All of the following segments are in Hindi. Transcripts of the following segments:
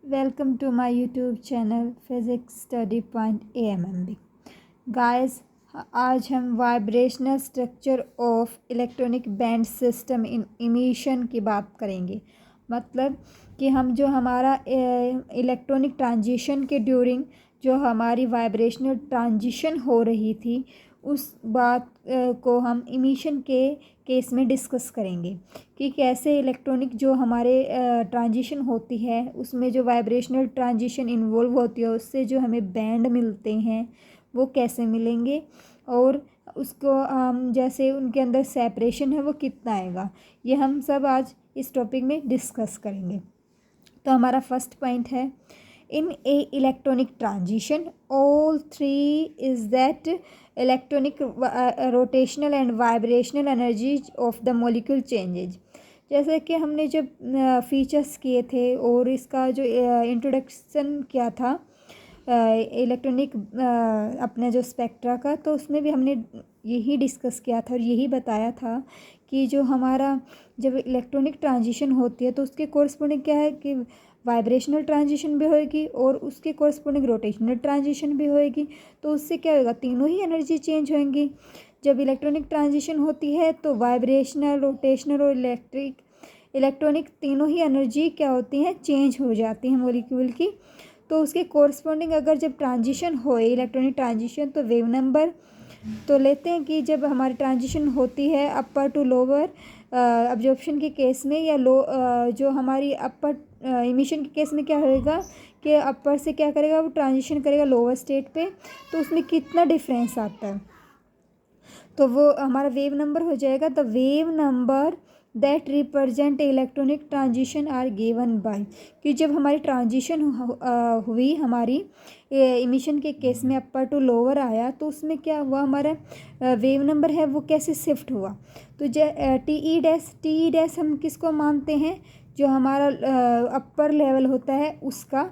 Welcome to my YouTube channel Physics Study Point AMMB. Guys, आज हम vibrational structure of electronic band system in emission की बात करेंगे। मतलब कि हम जो हमारा इलेक्ट्रॉनिक ट्रांजिशन के ड्यूरिंग जो हमारी वाइब्रेशनल ट्रांजिशन हो रही थी उस बात को हम इमिशन के केस में डिस्कस करेंगे कि कैसे इलेक्ट्रॉनिक जो हमारे ट्रांजिशन होती है उसमें जो वाइब्रेशनल ट्रांजिशन इन्वॉल्व होती है उससे जो हमें बैंड मिलते हैं वो कैसे मिलेंगे और उसको हम जैसे उनके अंदर सेपरेशन है वो कितना आएगा, ये हम सब आज इस टॉपिक में डिस्कस करेंगे। तो हमारा फर्स्ट पॉइंट है in a electronic transition all three is that electronic rotational and vibrational energy of the molecule changes। जैसे कि हमने जब फीचर्स किए थे और इसका जो इंट्रोडक्शन किया था इलेक्ट्रॉनिक अपने जो स्पेक्ट्रा का, तो उसमें भी हमने यही डिस्कस किया था और यही बताया था कि जो हमारा जब इलेक्ट्रॉनिक ट्रांजिशन होती है तो उसके कोरस्पोंडिंग क्या है कि वाइब्रेशनल ट्रांजिशन भी होएगी और उसके कोरस्पोंडिंग रोटेशनल ट्रांजिशन भी होएगी। तो उससे क्या होगा, तीनों ही एनर्जी चेंज होंगी। जब इलेक्ट्रॉनिक ट्रांजिशन होती है तो वाइब्रेशनल, रोटेशनल और इलेक्ट्रॉनिक तीनों ही एनर्जी क्या होती हैं, चेंज हो जाती हैं मॉलिक्यूल की। तो उसके कोरस्पोंडिंग अगर जब ट्रांजिशन होए इलेक्ट्रॉनिक ट्रांजिशन तो वेव नंबर तो लेते हैं कि जब हमारी ट्रांजिशन होती है अपर टू लोअर अब्जॉर्प्शन के केस में या जो हमारी अपर इमिशन के केस में क्या होएगा कि अपर से क्या करेगा, वो ट्रांजिशन करेगा लोअर स्टेट पे, तो उसमें कितना डिफरेंस आता है तो वो हमारा वेव नंबर हो जाएगा। The wave number that represent electronic transition are given by, कि जब हमारी ट्रांजिशन हुई हमारी इमिशन के केस में अपर टू लोअर आया तो उसमें क्या हुआ, हमारा वेव नंबर है वो कैसे शिफ्ट हुआ। तो टी ई डैश हम किसको मानते हैं, जो हमारा अपर लेवल होता है उसका,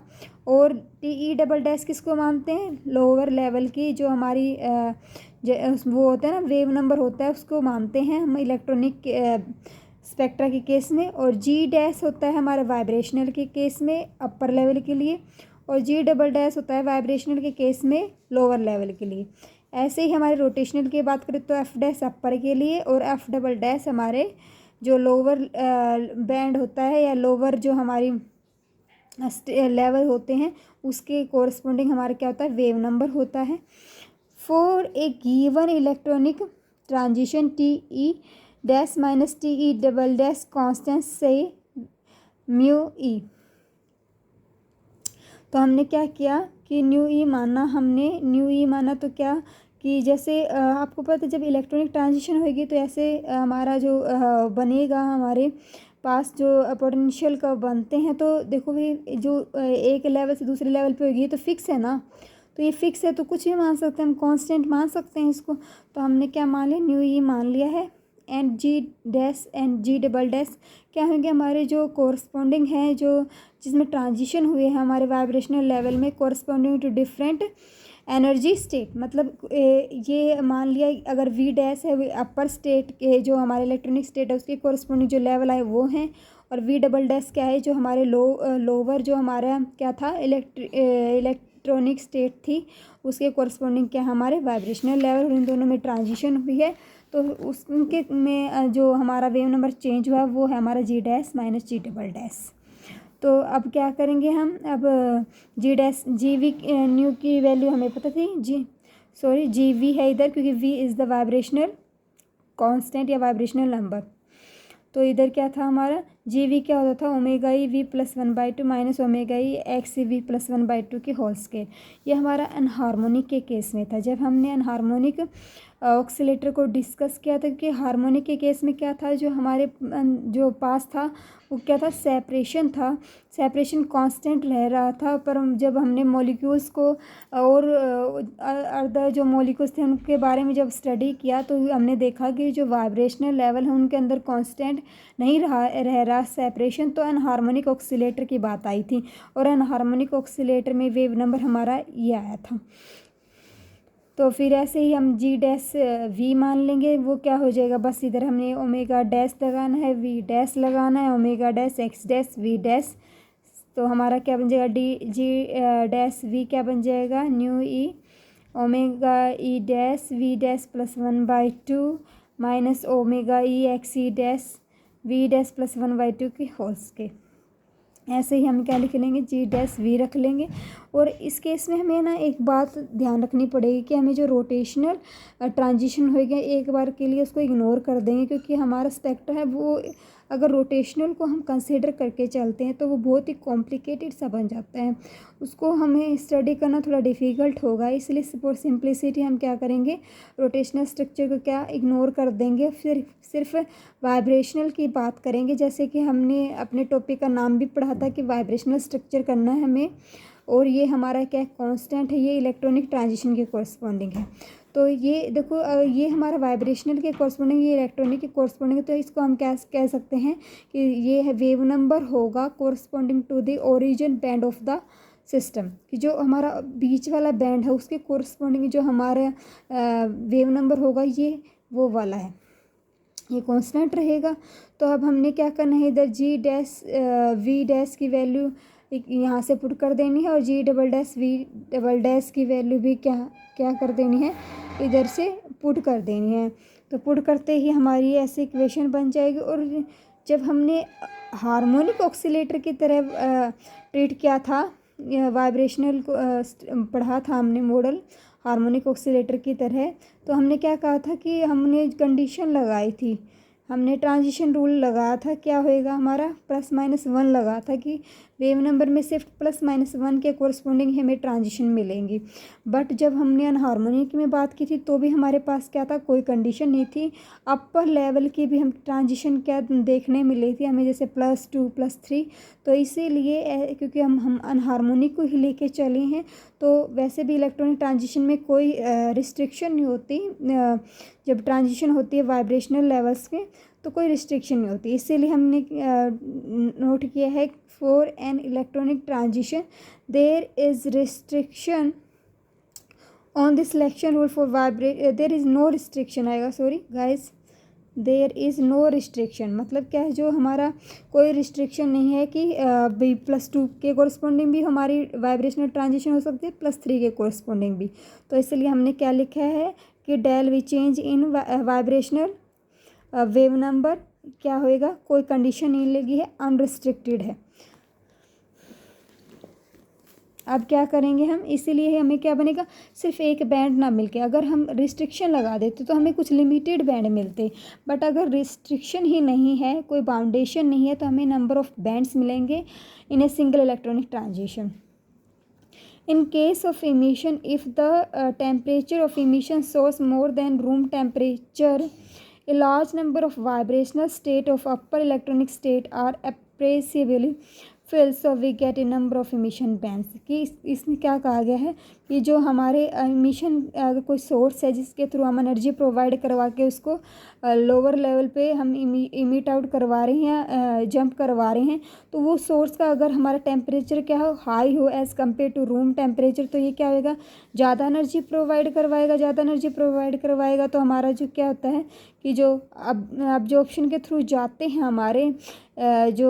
और टी ई डबल डैश किसको मानते हैं, लोअर लेवल की जो हमारी वो होता है ना वेव नंबर होता है उसको मानते हैं हम इलेक्ट्रॉनिक स्पेक्ट्रा के केस में। और जी डैश होता है हमारे वाइब्रेशनल के केस में अपर लेवल के लिए, और जी डबल डैश होता है वाइब्रेशनल के केस में लोअर लेवल के लिए। ऐसे ही हमारे रोटेशनल की बात करें तो एफ डैश अपर के लिए और एफ डबल डैश हमारे जो लोअर बैंड होता है या लोअर जो हमारी लेवल होते हैं उसके कोरस्पोंडिंग हमारा क्या होता है, वेव नंबर होता है। For a given electronic transition T E dash minus T E double dash constant से म्यू ई। तो हमने क्या किया कि न्यू ई माना तो क्या कि जैसे आपको पता है जब इलेक्ट्रॉनिक ट्रांजिशन होगी तो ऐसे हमारा जो बनेगा हमारे पास जो पोटेंशियल का बनते हैं, तो देखो भाई जो एक लेवल से दूसरे लेवल पे होगी तो फिक्स है ना, तो ये फिक्स है तो कुछ भी मान सकते हैं, हम कांस्टेंट मान सकते हैं इसको। तो हमने क्या मान लिया, न्यू ई मान लिया है। And g dash and g double dash क्या होंगे, हमारे जो कोरस्पोंडिंग है जो जिसमें ट्रांजिशन हुए हैं हमारे वाइब्रेशनल लेवल में corresponding to different energy state. मतलब ये मान लिया अगर वी डैश है अपर स्टेट के जो हमारे इलेक्ट्रॉनिक स्टेट है उसके कोरस्पोंडिंग जो लेवल आए वो हैं, और वी डबल डैश क्या है जो हमारे लोअर जो हमारा क्या था इलेक्ट्रॉनिक स्टेट थी उसके कोरस्पोंडिंग क्या हमारे वाइब्रेशनल लेवल, इन दोनों में ट्रांजिशन हुई है तो उसके में जो हमारा वेव नंबर चेंज हुआ वो है हमारा g dash minus g double dash. तो अब क्या करेंगे हम, अब g dash g v nu की वैल्यू हमें पता थी, जी वी है इधर क्योंकि v is the vibrational constant या वाइब्रेशनल नंबर। तो इधर क्या था हमारा जी वी क्या होता था, omega e v plus 1/2 minus omega e x v plus 1/2 की होल स्केयर। ये हमारा अनहार्मोनिक के केस में था। जब हमने अनहार्मोनिक ऑक्सीलेटर को डिस्कस किया था कि हार्मोनिक के केस में क्या था, जो हमारे जो पास था वो क्या था, सेपरेशन कांस्टेंट रह रहा था। पर जब हमने मॉलिक्यूल्स को और अदर जो मॉलिक्यूल्स थे उनके बारे में जब स्टडी किया तो हमने देखा कि जो वाइब्रेशनल लेवल है उनके अंदर कांस्टेंट नहीं रह रहा सेपरेशन। तो अनहार्मोनिक ऑक्सीलेटर की बात आई थी और अनहार्मोनिक ऑक्सीलेटर में वेव नंबर हमारा ये आया था। तो फिर ऐसे ही हम जी डैश वी मान लेंगे, वो क्या हो जाएगा, बस इधर हमने ओमेगा डैश लगाना है, वी डैश लगाना है, omega dash x dash we dash तो हमारा क्या बन जाएगा, डी जी डैश वी क्या बन जाएगा, nu e omega e dash we dash plus 1/2 minus omega e x e dash we dash plus 1/2 की होल्स के। ऐसे ही हम क्या लिख लेंगे, जी डैश वी रख लेंगे। और इस केस में हमें ना एक बात ध्यान रखनी पड़ेगी कि हमें जो रोटेशनल ट्रांजिशन हो गया एक बार के लिए उसको इग्नोर कर देंगे, क्योंकि हमारा स्पेक्ट्रा है वो अगर रोटेशनल को हम कंसिडर करके चलते हैं तो वो बहुत ही कॉम्प्लिकेटेड सा बन जाता है, उसको हमें स्टडी करना थोड़ा डिफ़िकल्ट होगा। इसलिए फॉर सिंप्लिसिटी हम क्या करेंगे, रोटेशनल स्ट्रक्चर को क्या इग्नोर कर देंगे, फिर सिर्फ वाइब्रेशनल की बात करेंगे। जैसे कि हमने अपने टॉपिक का नाम भी पढ़ा था कि वाइब्रेशनल स्ट्रक्चर करना है हमें, और ये हमारा क्या कांस्टेंट है, ये इलेक्ट्रॉनिक ट्रांजिशन के कॉरस्पॉन्डिंग है। तो ये देखो ये हमारा वाइब्रेशनल के कॉरस्पॉन्डिंग, ये इलेक्ट्रॉनिक के कॉरस्पॉन्डिंग है। तो इसको हम क्या कह सकते हैं कि ये है वेव नंबर होगा corresponding to the origin band of the system, कि जो हमारा बीच वाला बैंड है उसके कॉरस्पॉन्डिंग जो हमारा वेव नंबर होगा ये वो वाला है, ये कांस्टेंट रहेगा। तो अब हमने क्या करना है, इधर जी डैश वी डैश की वैल्यू यहाँ से पुट कर देनी है, और G double dash we double dash की वैल्यू भी क्या कर देनी है, इधर से पुट कर देनी है। तो पुट करते ही हमारी ऐसी इक्वेशन बन जाएगी। और जब हमने हार्मोनिक ऑक्सीलेटर की तरह ट्रीट किया था, वाइब्रेशनल को पढ़ा था हमने मॉडल हार्मोनिक ऑक्सीलेटर की तरह, तो हमने क्या कहा था कि हमने कंडीशन लगाई थी, हमने ट्रांजिशन रूल लगाया था, क्या होएगा हमारा +-1 लगा था कि वेव नंबर में सिर्फ +-1 के कोरस्पॉन्डिंग हमें ट्रांजिशन मिलेंगी। बट जब हमने अनहार्मोनिक में बात की थी तो भी हमारे पास क्या था, कोई कंडीशन नहीं थी। अपर लेवल की भी हम ट्रांजिशन क्या देखने मिली थी हमें, जैसे +2 +3। तो इसीलिए क्योंकि हम अनहार्मोनिक को ही लेके चले हैं, तो वैसे भी इलेक्ट्रॉनिक ट्रांजिशन में कोई रिस्ट्रिक्शन नहीं होती। जब ट्रांजिशन होती है वाइब्रेशनल लेवल्स के तो कोई रिस्ट्रिक्शन नहीं होती। इसीलिए हमने नोट किया है for an electronic transition there is restriction on the selection rule for there is no restriction आएगा, sorry guys, there is no restriction मतलब क्या है, जो हमारा कोई रिस्ट्रिक्शन नहीं है कि B+2 के कोरस्पॉन्डिंग भी हमारी वाइब्रेशनल ट्रांजिशन हो सकती है, +3 के कोरस्पॉन्डिंग भी। तो इसलिए हमने क्या लिखा है कि del v change in vibrational wave number क्या होएगा, कोई कंडीशन नहीं लगी है, अनरिस्ट्रिक्टेड है। अब क्या करेंगे हम, इसीलिए हमें क्या बनेगा, सिर्फ एक बैंड ना मिलके, अगर हम रिस्ट्रिक्शन लगा देते तो हमें कुछ लिमिटेड बैंड मिलते, बट अगर रिस्ट्रिक्शन ही नहीं है, कोई बाउंडेशन नहीं है, तो हमें नंबर ऑफ बैंड्स मिलेंगे in a single electronic transition. In case of emission, if the temperature of emission source more than room temperature, a large number of vibrational state of upper electronic state are appreciably filled, so we get a number of emission bands। कि इसमें क्या कहा गया है कि जो हमारे emission अगर कोई सोर्स है जिसके थ्रू हम एनर्जी प्रोवाइड करवा के उसको लोअर लेवल पे हम इमिट आउट करवा रहे हैं, जंप करवा रहे हैं, तो वो सोर्स का अगर हमारा टेम्परेचर क्या हो, हाई हो as compare to room temperature, तो ये क्या होएगा, ज़्यादा एनर्जी प्रोवाइड करवाएगा। ज़्यादा एनर्जी प्रोवाइड करवाएगा तो हमारा जो क्या होता है कि जो अब्जॉर्प्शन के थ्रू जाते हैं हमारे जो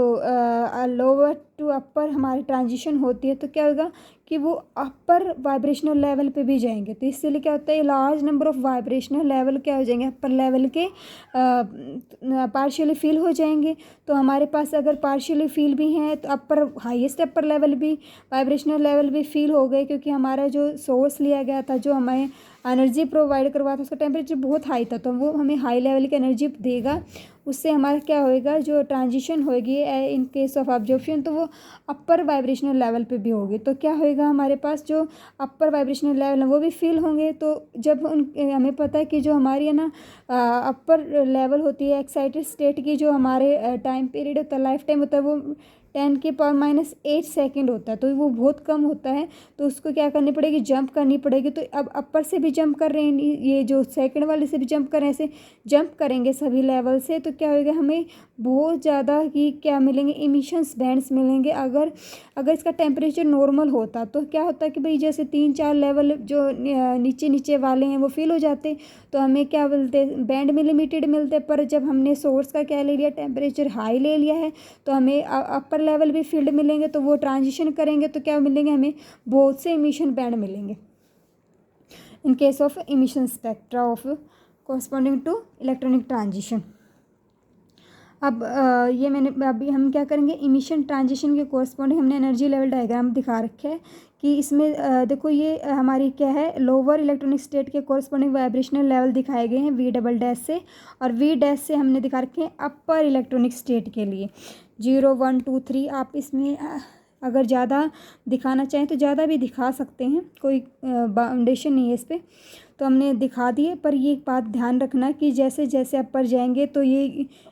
लोअर टू अपर हमारी ट्रांजिशन होती है, तो क्या होगा कि वो अपर वाइब्रेशनल लेवल पे भी जाएंगे। तो इसलिए क्या होता है, large number of vibrational level क्या हो जाएंगे, अपर लेवल के पार्शियली फील हो जाएंगे। तो हमारे पास अगर पार्शियली फील भी हैं तो अपर हाईएस्ट अपर लेवल भी वाइब्रेशनल लेवल भी फील हो गए, क्योंकि हमारा जो सोर्स लिया गया था, जो हमें एनर्जी प्रोवाइड करवा था, उसका टेम्परेचर बहुत हाई था, तो वो हमें हाई लेवल की एनर्जी देगा। उससे हमारा क्या होएगा, जो ट्रांजिशन होएगी इन केस ऑफ ऑब्जॉर्प्शन, तो वो अपर वाइब्रेशनल लेवल पे भी होगी। तो क्या होएगा, हमारे पास जो अपर वाइब्रेशनल लेवल है वो भी फील होंगे। तो जब हमें पता है कि जो हमारी है ना अपर लेवल होती है एक्साइटेड स्टेट की, जो हमारे टाइम पीरियड होता है, लाइफ टाइम होता है, वो 10⁻⁸ सेकेंड होता है, तो वो बहुत कम होता है। तो उसको क्या करनी पड़ेगी, जंप करनी पड़ेगी। तो अब अपर से भी जंप कर रहे हैं, ये जो सेकंड वाले से भी जंप कर रहे हैं, ऐसे जंप करेंगे सभी लेवल से, तो क्या होगा, हमें बहुत ज़्यादा ही क्या मिलेंगे, इमिशंस बैंड्स मिलेंगे। अगर इसका टेम्परेचर नॉर्मल होता तो क्या होता कि भाई जैसे 3-4 लेवल जो नीचे वाले हैं वो फील हो जाते, तो हमें क्या मिलते, बैंड में लिमिटेड मिलते। पर जब हमने सोर्स का क्या ले लिया, टेम्परेचर हाई ले लिया है, तो हमें अपर लेवल भी फील्ड मिलेंगे तो वो ट्रांजिशन करेंगे तो क्या मिलेंगे, हमें बहुत से इमिशन बैंड मिलेंगे in case of emission spectra of corresponding to electronic transition. अब ये मैंने अभी हम क्या करेंगे, इमिशन ट्रांजिशन के कॉरस्पॉन्डिंग हमने एनर्जी लेवल डायग्राम दिखा रखे है कि इसमें देखो ये हमारी क्या है, लोअर इलेक्ट्रॉनिक स्टेट के कॉरस्पॉन्डिंग वाइब्रेशनल लेवल दिखाए गए हैं वी डबल डैश से, और वी डैश से हमने दिखा रखे हैं अपर इलेक्ट्रॉनिक स्टेट के लिए 0 1 2 3। आप इसमें अगर ज़्यादा दिखाना चाहें तो ज़्यादा भी दिखा सकते हैं, कोई बाउंडेशन नहीं है इस पर, तो हमने दिखा दिए। पर ये एक बात ध्यान रखना कि जैसे जैसे अपर जाएंगे तो ये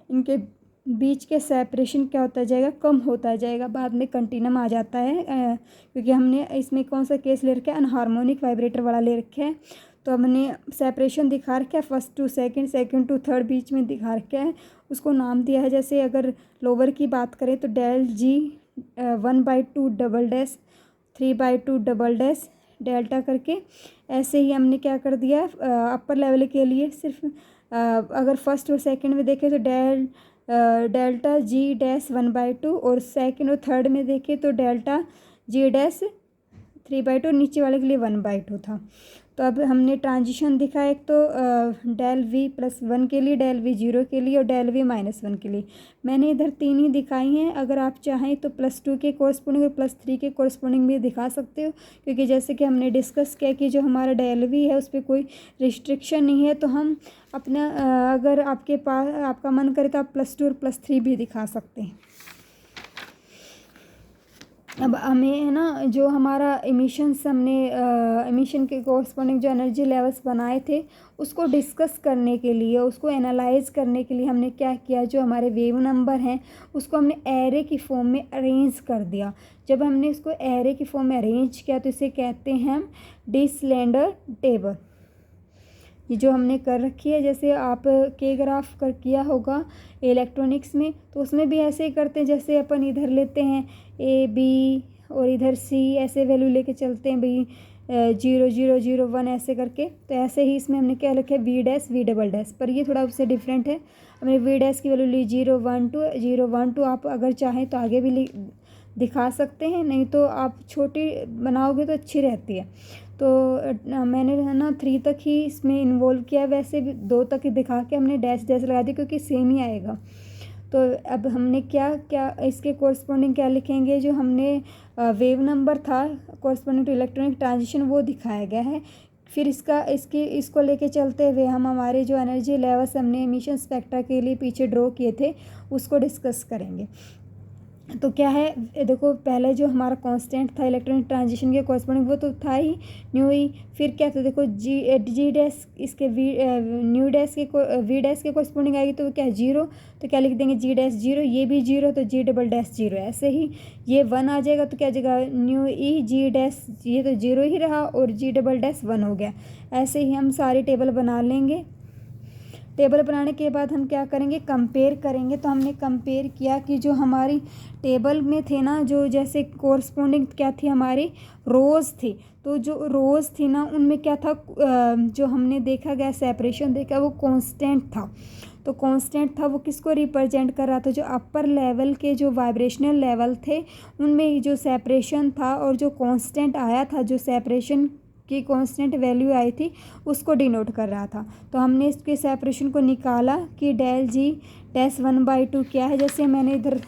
इनके बीच के सेपरेशन क्या होता जाएगा, कम होता जाएगा, बाद में कंटिन्यूम आ जाता है, क्योंकि हमने इसमें कौन सा केस ले रखा है, अनहार्मोनिक वाइब्रेटर वाला ले रखा है। तो हमने सेपरेशन दिखा रखा है, first to second, second to third बीच में दिखा रखा है, उसको नाम दिया है। जैसे अगर लोअर की बात करें तो डेल जी 1/2 double dash 3/2 double dash delta करके, ऐसे ही हमने क्या कर दिया अपर लेवल के लिए सिर्फ अगर फर्स्ट और सेकंड में देखें तो डेल्टा जी डैश 1/2, और सेकंड और थर्ड में देखें तो डेल्टा जी डैश 3/2, नीचे वाले के लिए 1/2 था। तो अब हमने ट्रांजिशन दिखा, एक तो डेल वी +1 के लिए, डेल वी 0 के लिए और डेल वी -1 के लिए। मैंने इधर 3 ही दिखाई हैं, अगर आप चाहें तो +2 के कॉरस्पॉन्डिंग और +3 के कॉरस्पॉन्डिंग भी दिखा सकते हो, क्योंकि जैसे कि हमने डिस्कस किया कि जो हमारा डेल वी है उस पर कोई रिस्ट्रिक्शन नहीं है, तो हम अपना अगर आपके पास आपका मन करे तो आप +2 और +3 भी दिखा सकते हैं। अब हमें है ना, जो हमारा इमिशंस हमने इमिशन के कॉरस्पॉन्डिंग जो एनर्जी लेवल्स बनाए थे उसको डिस्कस करने के लिए, उसको एनालाइज करने के लिए हमने क्या किया, जो हमारे वेव नंबर हैं उसको हमने एरे की फॉर्म में अरेंज कर दिया। जब हमने इसको एरे की फॉर्म में अरेंज किया तो इसे कहते हैं हम डी सिलेंडर टेबल। ये जो हमने कर रखी है, जैसे आप के ग्राफ कर किया होगा इलेक्ट्रॉनिक्स में, तो उसमें भी ऐसे ही करते हैं, जैसे अपन इधर लेते हैं ए बी और इधर सी, ऐसे वैल्यू लेके चलते हैं भाई 0 0 0 1 ऐसे करके। तो ऐसे ही इसमें हमने क्या लिखा है v dash we double dash, पर ये थोड़ा उससे डिफरेंट है। हमने वी डैश की वैल्यू ली 0 1 2 0 1 2, आप अगर चाहें तो आगे भी दिखा सकते हैं, नहीं तो आप छोटी बनाओगे तो अच्छी रहती है। तो मैंने है ना 3 तक ही इसमें इन्वॉल्व किया, वैसे भी 2 तक ही दिखा के हमने डैश डैश लगा दी क्योंकि सेम ही आएगा। तो अब हमने क्या क्या इसके कॉरस्पॉन्डिंग क्या लिखेंगे, जो हमने वेव नंबर था कॉरस्पॉन्डिंग टू इलेक्ट्रॉनिक ट्रांजिशन वो दिखाया गया है। फिर इसको लेके चलते हुए हम हमारे जो एनर्जी लेवल्स हमने इमिशन स्पेक्ट्रा के लिए पीछे ड्रॉ किए थे उसको डिस्कस करेंगे। तो क्या है, देखो पहले जो हमारा कांस्टेंट था इलेक्ट्रॉनिक ट्रांजिशन के कॉरस्पॉन्डिंग वो तो था ही न्यू ही। फिर क्या था, देखो जी डैश इसके न्यू डैश के वी डैश के कॉरस्पॉन्डिंग आएगी तो क्या है 0, तो क्या लिख देंगे जी डैश 0, ये भी 0 तो जी डबल डैश 0। ऐसे ही ये 1 आ जाएगा तो क्या जगह न्यू ई जी डैश, ये तो 0 ही रहा और जी डबल डैश 1 हो गया। ऐसे ही हम सारी टेबल बना लेंगे। टेबल बनाने के बाद हम क्या करेंगे, कंपेयर करेंगे। तो हमने कंपेयर किया कि जो हमारी टेबल में थे ना, जो जैसे कोरस्पॉन्डिंग क्या थी हमारी रोज़ थी, तो जो रोज़ थी ना उनमें क्या था, जो हमने देखा गया सेपरेशन देखा वो कांस्टेंट था। तो कांस्टेंट था वो किसको रिप्रेजेंट कर रहा था, जो अपर लेवल के जो वाइब्रेशनल लेवल थे उनमें जो सेपरेशन था, और जो कांस्टेंट आया था, जो सेपरेशन की कांस्टेंट वैल्यू आई थी उसको डिनोट कर रहा था। तो हमने इसके सेपरेशन को निकाला कि डेल जी डैश 1/2 क्या है, जैसे मैंने इधर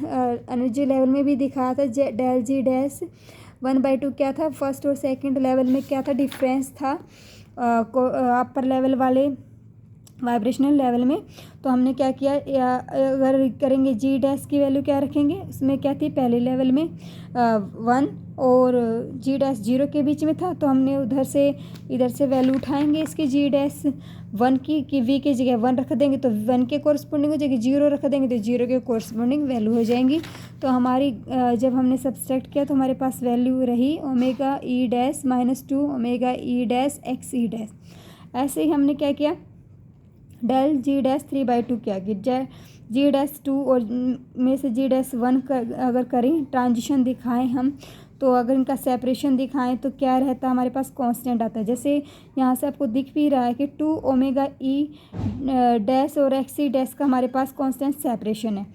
एनर्जी लेवल में भी दिखाया था, डेल जी डैश 1/2 क्या था, फर्स्ट और सेकंड लेवल में क्या था डिफरेंस था अपर लेवल वाले वाइब्रेशनल लेवल में। तो हमने क्या किया, अगर करेंगे जी डैश की वैल्यू क्या रखेंगे, उसमें क्या थी पहले लेवल में 1 और जी डैश 0 के बीच में था, तो हमने इधर से वैल्यू उठाएंगे इसकी जी डैश 1 की, कि वी की जगह 1 रख देंगे तो 1 के कोरस्पॉन्डिंग हो जाएगी, 0 रख देंगे तो 0 के कोरस्पॉन्डिंग वैल्यू हो जाएंगी। तो हमारी जब हमने सब्सट्रैक्ट किया तो हमारे पास वैल्यू रही omega e dash -2 omega e dash x e dash. ऐसे ही हमने क्या किया, डेल जी डैश 3/2 किया कि जी डैश 2 और में से जी डैश 1 अगर करें ट्रांजिशन दिखाएं हम, तो अगर इनका सेपरेशन दिखाएं तो क्या रहता है, हमारे पास कांस्टेंट आता है। जैसे यहाँ से आपको दिख भी रहा है कि 2 ओमेगा ई डैश और एक्स ई डैश का हमारे पास कांस्टेंट सेपरेशन है।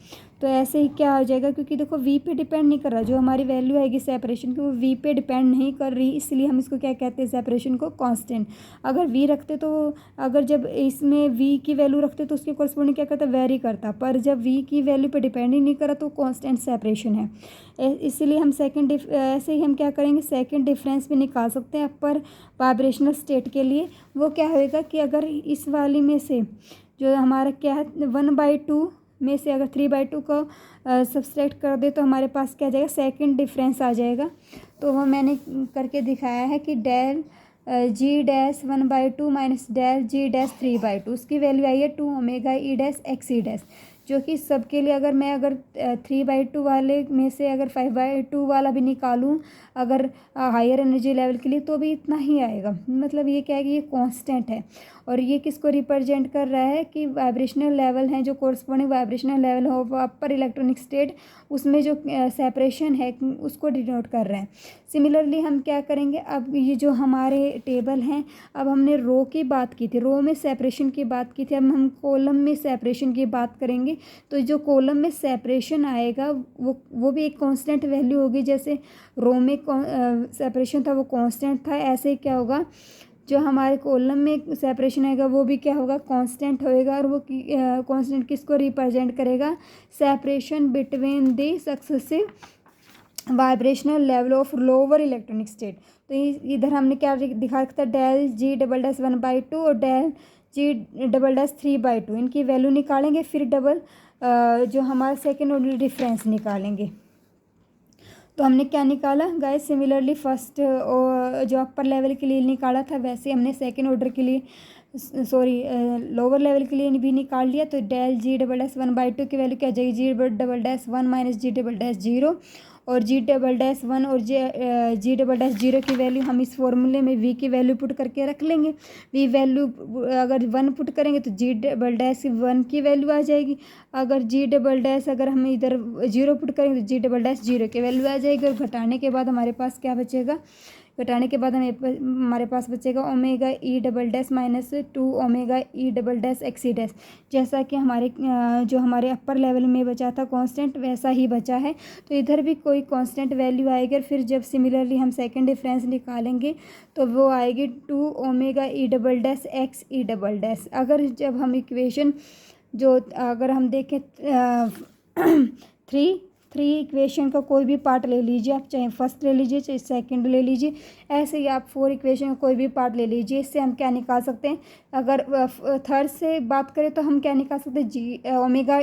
तो ऐसे ही क्या हो जाएगा, क्योंकि देखो वी पे डिपेंड नहीं कर रहा, जो हमारी वैल्यू आएगी सेपरेशन की वो वी पे डिपेंड नहीं कर रही, इसलिए हम इसको क्या कहते हैं, सेपरेशन को कांस्टेंट। अगर वी रखते तो अगर जब इसमें वी की वैल्यू रखते तो उसके कोरस्पोंडिंग क्या करता, वेरी करता, पर जब वी की वैल्यू पे डिपेंड ही नहीं करा तो कांस्टेंट सेपरेशन है। इसलिए हम ऐसे ही हम क्या करेंगे, सेकेंड डिफरेंस भी निकाल सकते हैं अपर वाइब्रेशनल स्टेट के लिए। वो क्या होएगा कि अगर इस वाली में से जो हमारा क्या है 1/2 में से अगर 3/2 को सब्सट्रैक्ट कर दे तो हमारे पास क्या आ जाएगा, सेकंड डिफरेंस आ जाएगा। तो वो मैंने करके दिखाया है कि डेल जी डैश 1/2 माइनस डेल जी डैश 3/2, उसकी वैल्यू आई है 2 omega e dash x e dash, जो कि सबके लिए अगर मैं 3/2 वाले में से अगर 5/2 वाला भी निकालूं अगर हायर एनर्जी लेवल के लिए तो भी इतना ही आएगा। मतलब ये क्या है कि ये कांस्टेंट है, और ये किसको रिप्रेजेंट कर रहा है कि वाइब्रेशनल लेवल है, जो कोरस्पोंडिंग वाइब्रेशनल लेवल हो अपर इलेक्ट्रॉनिक स्टेट, उसमें जो सेपरेशन है उसको डिनोट कर रहे हैं। सिमिलरली हम क्या करेंगे, अब ये जो हमारे टेबल हैं, अब हमने रो की बात की थी, रो में सेपरेशन की बात की थी, अब हम कॉलम में सेपरेशन की बात करेंगे। तो जो कॉलम में सेपरेशन आएगा वो भी एक कांस्टेंट वैल्यू होगी, जैसे रो में सेपरेशन था वो कांस्टेंट था, ऐसे ही क्या होगा जो हमारे कॉलम में सेपरेशन आएगा वो भी क्या होगा, कांस्टेंट होएगा। और वो कांस्टेंट किसको रिप्रेजेंट करेगा, separation between the successive vibrational level of lower electronic state. तो इधर हमने क्या दिखा रखा था, डेल जी डबल डैश 1/2 और डेल जी डबल डैश 3/2, इनकी वैल्यू निकालेंगे, फिर डबल जो हमारा सेकेंड ऑर्डर डिफरेंस निकालेंगे। तो हमने क्या निकाला गाइस, सिमिलरली फर्स्ट जो अपर लेवल के लिए निकाला था वैसे हमने सेकेंड ऑर्डर के लिए लोअर लेवल के लिए भी निकाल लिया। तो डेल जी डबल डैश 1/2 की वैल्यू क्या जाएगी, जी double dash 1 minus g double dash 0, और जी डबल डैश 1 और जी डबल डैश 0 की वैल्यू हम इस फॉर्मूले में वी की वैल्यू पुट करके रख लेंगे। वी वैल्यू अगर 1 पुट करेंगे तो जी डबल डैश 1 की वैल्यू आ जाएगी, अगर जी डबल डैश अगर हम इधर 0 पुट करेंगे तो जी डबल डैश 0 की वैल्यू आ जाएगी। और घटाने के बाद हमारे पास क्या बचेगा, हमारे पास बचेगा omega E double dash minus 2 omega E double dash x e dash, जैसा कि जो हमारे अपर लेवल में बचा था कांस्टेंट वैसा ही बचा है। तो इधर भी कोई कांस्टेंट वैल्यू आएगी, और फिर जब सिमिलरली हम सेकंड डिफरेंस निकालेंगे तो वो आएगी 2 omega E double dash x E double dash. अगर जब हम इक्वेशन अगर हम देखें थ्री इक्वेशन का कोई भी पार्ट ले लीजिए आप, चाहे फर्स्ट ले लीजिए चाहे सेकंड ले लीजिए, ऐसे ही आप 4 इक्वेशन का कोई भी पार्ट ले लीजिए। इससे हम क्या निकाल सकते हैं, अगर थर्ड से बात करें तो हम क्या निकाल सकते हैं, जी ओमेगा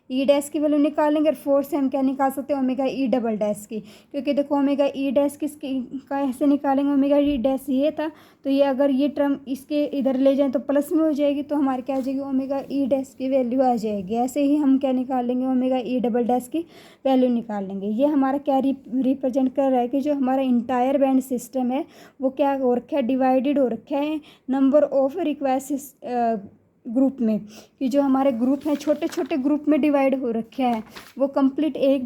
ई डैश की वैल्यू निकालेंगे, और 4 से हम क्या निकाल सकते हैं, ओमेगा ई डबल डैश की, क्योंकि देखो ओमेगा ई डैश कैसे निकालेंगे, ओमेगा ई डैश ये था, तो ये अगर ये टर्म इसके इधर ले जाएं तो प्लस में हो जाएगी, तो हमारे क्या आ जाएगी, ओमेगा ई डैश की वैल्यू आ जाएगी। ऐसे ही हम क्या निकाल लेंगे, ओमेगा ई डबल डैश की वैल्यू निकाल लेंगे। ये हमारा क्या रिप्रेजेंट कर रहा है कि जो हमारा इंटायर बैंड सिस्टम है वो क्या हो रखा है, डिवाइडेड हो रखा है नंबर ऑफ रिक्वेस्ट ग्रुप में, कि जो हमारे ग्रुप हैं छोटे छोटे ग्रुप में डिवाइड हो रखे हैं। वो कंप्लीट एक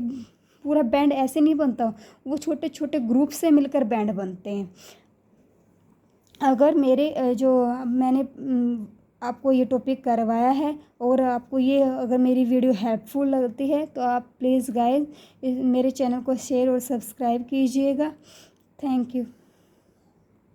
पूरा बैंड ऐसे नहीं बनता, वो छोटे छोटे ग्रुप से मिलकर बैंड बनते हैं। अगर मैंने आपको ये टॉपिक करवाया है और आपको ये अगर मेरी वीडियो हेल्पफुल लगती है तो आप प्लीज़ गाइस मेरे चैनल को शेयर और सब्सक्राइब कीजिएगा। Thank you.